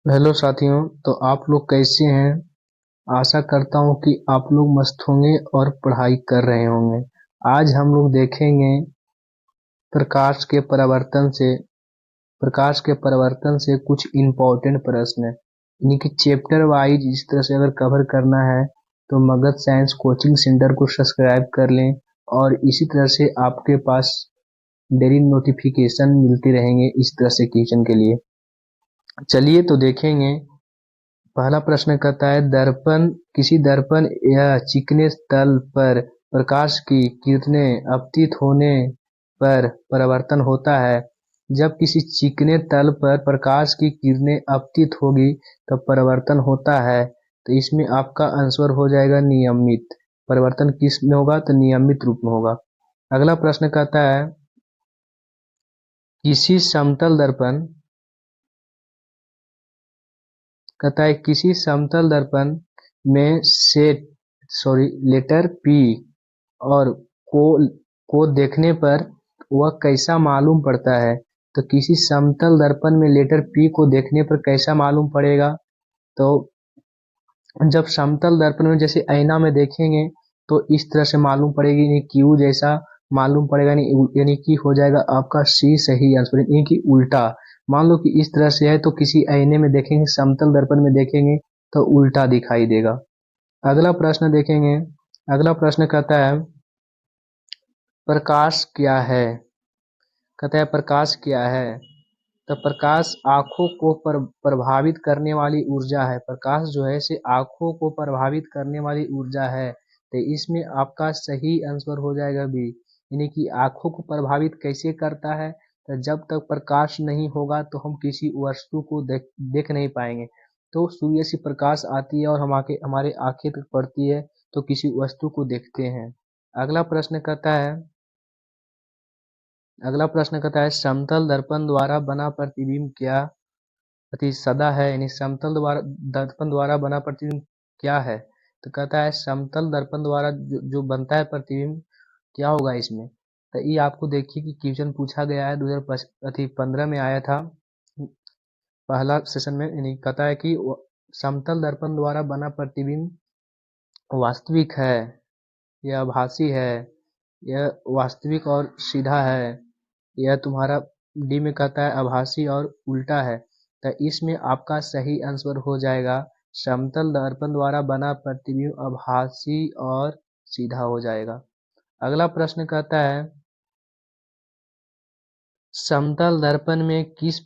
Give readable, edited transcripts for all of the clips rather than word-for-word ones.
Hello साथियों। तो आप लोग कैसे हैं? आशा करता हूँ कि आप लोग मस्त होंगे और पढ़ाई कर रहे होंगे। आज हम लोग देखेंगे प्रकाश के परावर्तन से कुछ इम्पोर्टेंट प्रश्न यानी कि चैप्टर वाइज इस तरह से अगर कवर करना है तो मगध साइंस कोचिंग सेंटर को सब्सक्राइब कर लें और इसी तरह से आपके पास डेली नोटिफिकेशन मिलते रहेंगे इस तरह से क्वेश्चन के लिए। चलिए तो देखेंगे। पहला प्रश्न कहता है किसी दर्पण या चिकने तल पर प्रकाश की किरणें आपतित होने पर परावर्तन होता है। जब किसी चिकने तल पर प्रकाश की किरणें आपतित होगी तब परावर्तन होता है। तो इसमें आपका आंसर हो जाएगा नियमित। परिवर्तन किस में होगा? तो नियमित रूप में होगा। अगला प्रश्न कहता है किसी समतल दर्पण किसी समतल दर्पण में लेटर पी और को को देखने पर वह कैसा मालूम पड़ता है। तो किसी समतल दर्पण में लेटर पी को देखने पर कैसा मालूम पड़ेगा? तो जब समतल दर्पण में जैसे आईना में देखेंगे तो इस तरह से मालूम पड़ेगी, यानी क्यू जैसा मालूम पड़ेगा, यानी कि हो जाएगा आपका सी सही आंसर, यानी कि उल्टा। मान लो कि इस तरह से है तो किसी आईने में देखेंगे, समतल दर्पण में देखेंगे तो उल्टा दिखाई देगा। अगला प्रश्न देखेंगे। अगला प्रश्न कहता है प्रकाश क्या है? प्रकाश क्या है? तो प्रकाश आंखों को प्रभावित करने वाली ऊर्जा है। प्रकाश जो है से आंखों को प्रभावित करने वाली ऊर्जा है। तो इसमें आपका सही आंसर हो जाएगा बी, यानी कि आंखों को प्रभावित कैसे करता है? तो जब तक प्रकाश नहीं होगा तो हम किसी वस्तु को देख नहीं पाएंगे। तो सूर्य से प्रकाश आती है और हमारे आंखें तक पड़ती है तो किसी वस्तु को देखते हैं। अगला प्रश्न कहता है समतल दर्पण द्वारा बना प्रतिबिंब क्या सदा है, यानी समतल द्वारा दर्पण द्वारा बना प्रतिबिंब क्या है? तो कहता है समतल दर्पण द्वारा जो बनता है प्रतिबिंब क्या होगा इसमें? तो ये आपको देखिए कि क्वेश्चन पूछा गया है 2015 में आया था पहला सेशन में। यानी कहता है कि समतल दर्पण द्वारा बना प्रतिबिंब वास्तविक है, यह आभासी है, यह वास्तविक और सीधा है, यह तुम्हारा डी में कहता है आभासी और उल्टा है। तो इसमें आपका सही आंसर हो जाएगा समतल दर्पण द्वारा बना प्रतिबिंब आभासी और सीधा हो जाएगा। अगला प्रश्न कहता है समतल दर्पण में किस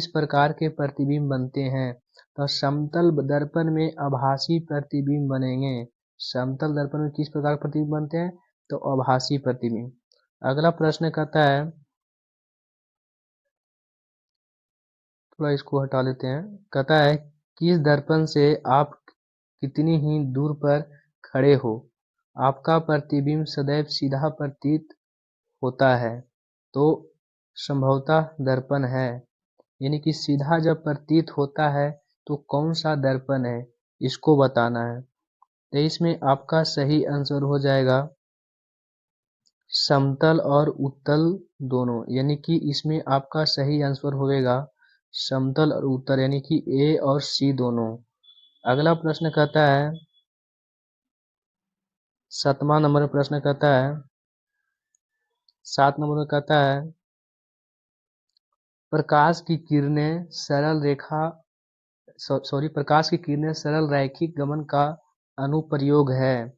प्रकार के प्रतिबिंब बनते हैं? तो समतल दर्पण में आभासी प्रतिबिंब बनेंगे। समतल दर्पण में किस प्रकार के प्रतिबिंब बनते हैं? तो आभासी प्रतिबिंब। अगला प्रश्न कहता है, थोड़ा इसको हटा लेते हैं। कहता है किस दर्पण से आप कितनी ही दूर पर खड़े हो आपका प्रतिबिंब सदैव सीधा प्रतीत होता है? तो संभवतः दर्पण है, यानी कि सीधा जब प्रतीत होता है तो कौन सा दर्पण है इसको बताना है। तो इसमें आपका सही आंसर हो जाएगा समतल और उत्तल दोनों, यानी कि इसमें आपका सही आंसर होगा समतल और उत्तल, यानी कि ए और सी दोनों। अगला प्रश्न कहता है 7वां प्रश्न कहता है 7 नंबर में कहता है प्रकाश की किरणें सरल रेखा प्रकाश की किरणें सरल रैखिक गमन का अनुप्रयोग है।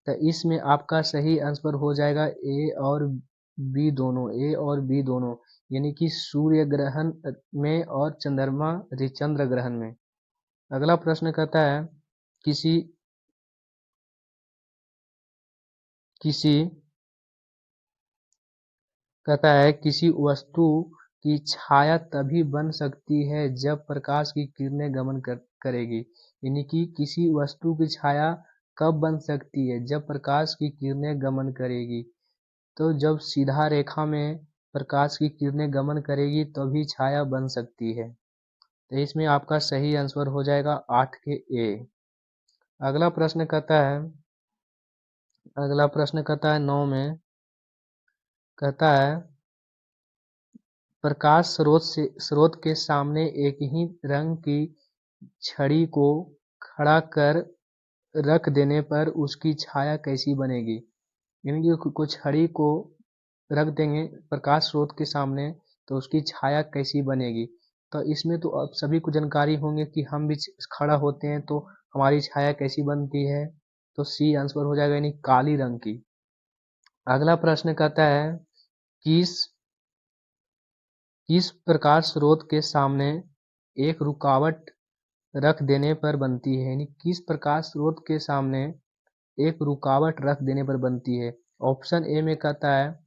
तो इसमें आपका सही आंसर हो जाएगा ए और बी दोनों, यानी कि सूर्य ग्रहण में और चंद्र ग्रहण में। अगला प्रश्न कहता है किसी किसी किसी वस्तु की छाया तभी बन सकती है जब प्रकाश की किरणें गमन करेगी, यानी कि किसी वस्तु की छाया कब बन सकती है? जब प्रकाश की किरणें गमन करेगी। तो जब सीधा रेखा में प्रकाश की किरणें गमन करेगी तभी छाया बन सकती है। तो इसमें आपका सही आंसर हो जाएगा 8 के ए। अगला प्रश्न कहता है 9 में कहता है प्रकाश स्रोत के सामने एक ही रंग की छड़ी को खड़ा कर रख देने पर उसकी छाया कैसी बनेगी। यानी कि कुछ छड़ी को रख देंगे प्रकाश स्रोत के सामने तो उसकी छाया कैसी बनेगी। तो इसमें तो अब सभी को जानकारी होंगे कि हम भी खड़ा होते हैं तो हमारी छाया कैसी बनती है। तो सी आंसर हो जाएगा, यानी काली रंग की। अगला प्रश्न कहता है किस किस प्रकाश स्रोत के सामने एक रुकावट रख देने पर बनती है। यानी किस प्रकाश स्रोत के सामने एक रुकावट रख देने पर बनती है। ऑप्शन ए में कहता है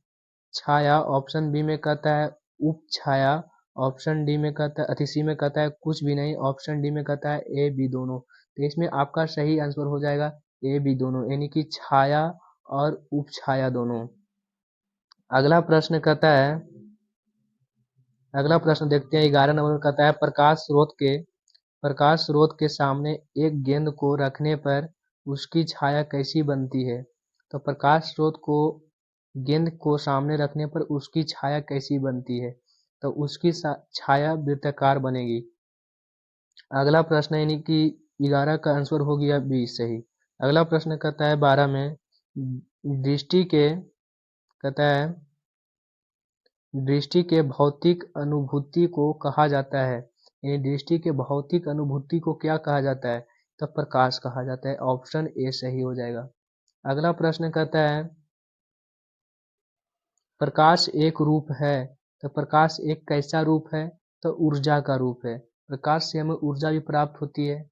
छाया, ऑप्शन बी में कहता है उप छाया, ऑप्शन डी में कहता है सी में कहता है कुछ भी नहीं, ऑप्शन डी में कहता है ए बी दोनों। तो इसमें आपका सही आंसर हो जाएगा ए बी दोनों, यानी कि छाया और उप छाया दोनों। अगला प्रश्न कहता है, अगला प्रश्न देखते हैं 11 नंबर कहता है प्रकाश स्रोत के सामने एक गेंद को रखने पर उसकी छाया कैसी बनती है। तो प्रकाश स्रोत को गेंद को सामने रखने पर उसकी छाया कैसी बनती है। तो उसकी छाया वृत्ताकार बनेगी। अगला प्रश्न यानी कि 11 का आंसर हो गया बी सही। अगला प्रश्न कहता है 12 में दृष्टि के भौतिक अनुभूति को कहा जाता है। यानी दृष्टि के भौतिक अनुभूति को क्या कहा जाता है। तो प्रकाश कहा जाता है। ऑप्शन ए सही हो जाएगा। अगला प्रश्न कहता है प्रकाश एक रूप है। तो प्रकाश एक कैसा रूप है। तो ऊर्जा का रूप है। प्रकाश से हमें ऊर्जा भी प्राप्त होती है,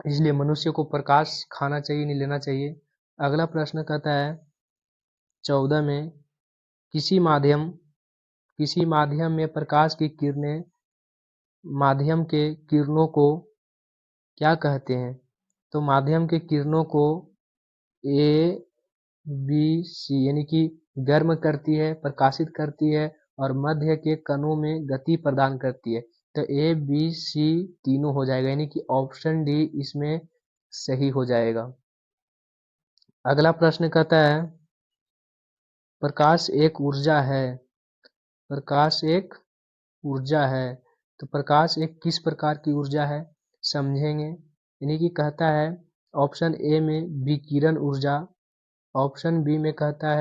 इसलिए मनुष्य को प्रकाश खाना चाहिए, नहीं लेना चाहिए। अगला प्रश्न कहता है 14 में किसी माध्यम में प्रकाश की किरणें माध्यम के किरणों को क्या कहते हैं। तो माध्यम के किरणों को ए बी सी यानी कि गर्म करती है, प्रकाशित करती है और मध्य के कणों में गति प्रदान करती है। तो ए बी सी तीनों हो जाएगा, यानी कि ऑप्शन डी इसमें सही हो जाएगा। अगला प्रश्न कहता है प्रकाश एक ऊर्जा है। प्रकाश एक ऊर्जा है। तो प्रकाश एक किस प्रकार की ऊर्जा है समझेंगे। यानी कि कहता है ऑप्शन ए में विकिरण ऊर्जा, ऑप्शन बी में कहता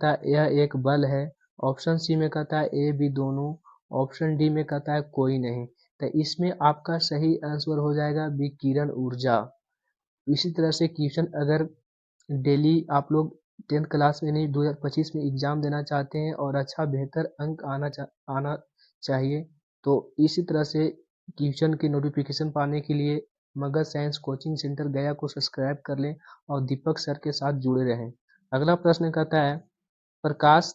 है यह एक बल है, ऑप्शन सी में कहता है ए बी दोनों, ऑप्शन डी में कहता है कोई नहीं। तो इसमें आपका सही आंसर हो जाएगा विकिरण ऊर्जा। इसी तरह से क्वेश्चन अगर डेली आप लोग 10th क्लास में नहीं 2025 में एग्जाम देना चाहते हैं और अच्छा बेहतर अंक आना चाहिए, तो इसी तरह से क्वेश्चन की नोटिफिकेशन पाने के लिए मगध साइंस कोचिंग सेंटर गया को सब्सक्राइब कर लें और दीपक सर के साथ जुड़े रहें। अगला प्रश्न कहता है प्रकाश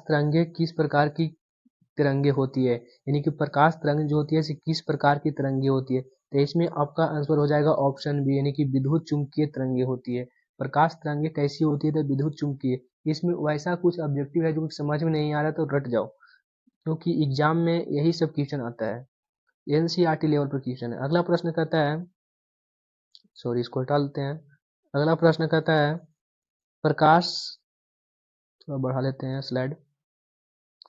तरंगे किस प्रकार की तिरंगे होती है। यानी कि प्रकाश तरंग जो होती है किस प्रकार की तिरंगे होती है। तो इसमें आपका आंसर हो जाएगा ऑप्शन बी, यानी कि विद्युत चुंबकीय तिरंगे होती है। प्रकाश तरंगे कैसी होती है तो विद्युत चुंबकीय। इसमें वैसा कुछ ऑब्जेक्टिव है जो समझ में नहीं आ रहा तो रट जाओ, क्योंकि एग्जाम में यही सब क्वेश्चन आता है, एनसीईआरटी लेवल पर क्वेश्चन है। अगला प्रश्न कहता है इसको हटा लेते हैं। अगला प्रश्न कहता है प्रकाश, थोड़ा बढ़ा लेते हैं स्लाइड।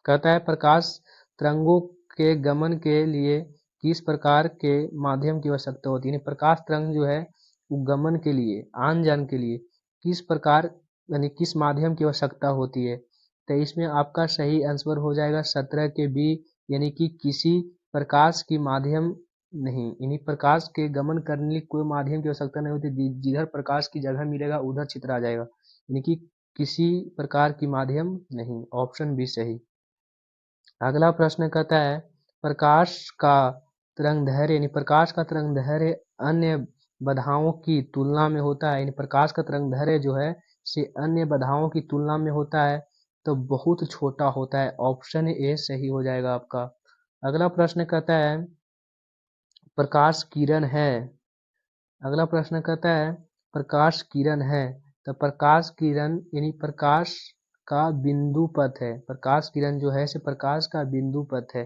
कहता है प्रकाश तरंगों के गमन के लिए किस प्रकार के माध्यम की आवश्यकता होती है। प्रकाश तरंग जो है वो गमन के लिए, आन जान के लिए किस प्रकार यानी किस माध्यम की आवश्यकता होती है। तो इसमें आपका सही आंसर हो जाएगा 17 के बी, यानी कि किसी प्रकाश की माध्यम नहीं, यानी प्रकाश के गमन करने के लिए कोई माध्यम की आवश्यकता नहीं होती। जिधर प्रकाश की जगह मिलेगा उधर चित्र आ जाएगा, यानी कि किसी प्रकार की माध्यम नहीं। ऑप्शन बी सही। अगला प्रश्न कहता है प्रकाश का तरंगदैर्घ्य, यानी प्रकाश का तरंगदैर्घ्य अन्य बाधाओं की तुलना में होता है। यानी प्रकाश का तरंगदैर्घ्य जो है से अन्य बाधाओं की तुलना में होता है तो बहुत छोटा होता है। ऑप्शन ए सही हो जाएगा आपका। अगला प्रश्न कहता है प्रकाश किरण है। अगला प्रश्न कहता है प्रकाश किरण है। तो प्रकाश किरण यानी प्रकाश का बिंदु पथ है। प्रकाश किरण जो है से प्रकाश का बिंदु पथ है।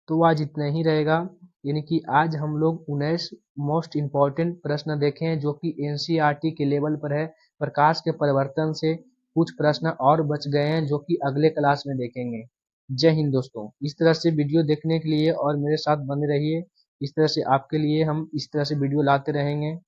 तो आज इतना ही रहेगा, यानी कि आज हम लोग 19 मोस्ट इम्पॉर्टेंट प्रश्न देखे हैं जो कि एनसीईआरटी के लेवल पर है। प्रकाश के परिवर्तन से कुछ प्रश्न और बच गए हैं जो कि अगले क्लास में देखेंगे। जय हिंद दोस्तों। इस तरह से वीडियो देखने के लिए और मेरे साथ बने रहिए। इस तरह से आपके लिए हम इस तरह से वीडियो लाते रहेंगे।